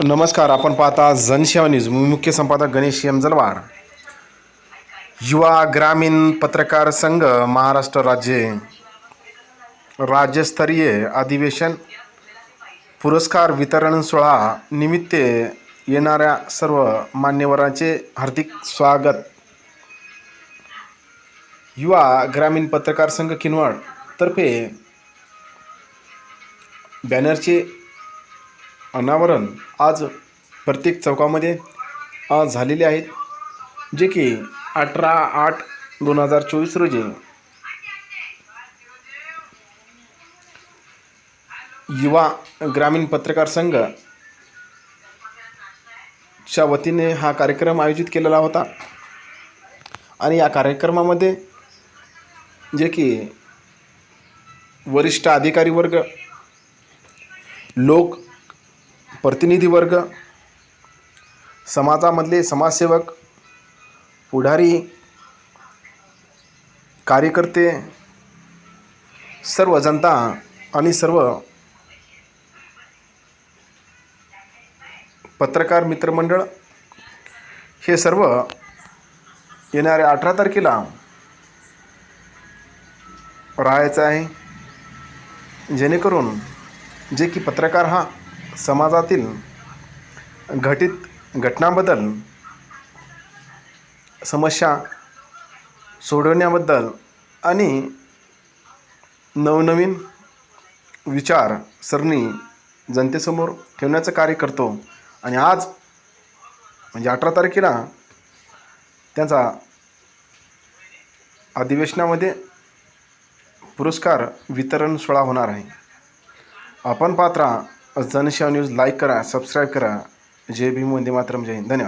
नमस्कार. आपण पाहता जनसेवा न्यूज. मी मुख्य संपादक गणेश एम जलवार. युवा ग्रामीण पत्रकार संघ महाराष्ट्र राज्यस्तरीय अधिवेशन पुरस्कार वितरण सोहळा निमित्त येणाऱ्या सर्व मान्यवरांचे हार्दिक स्वागत. युवा ग्रामीण पत्रकार संघ किनवट तर्फे बॅनरचे अनावरण आज प्रत्येक चौकामध्ये झालेले आहेत, जे की 18/8/2024 रोजी युवा ग्रामीण पत्रकार संघ च्या वतीने हा कार्यक्रम आयोजित केलेला होता. आणि या कार्यक्रमामध्ये जे की वरिष्ठ अधिकारी वर्ग, लोक प्रतिनिधी वर्ग, समाजामधले समाजसेवक, पुढारी, कार्यकर्ते, सर्व जनता आणि सर्व पत्रकार मित्रमंडळ हे सर्व येणाऱ्या 18 तारखेला राहायचं आहे, जेणेकरून जे की पत्रकार हा समाजातील घटित घटनांबद्दल, समस्या सोडवण्याबद्दल आणि नवनवीन विचार सरणी जनतेसमोर ठेवण्याचं कार्य करतो. आणि आज म्हणजे 18 तारखेला त्यांचा अधिवेशनामध्ये पुरस्कार वितरण सोहळा होणार आहे. आपण पाहत राहा जनसेवा न्यूज. लाईक करा, सबस्क्राईब करा. जय भीम, वंदे मातरम. जय हिंद. धन्यवाद.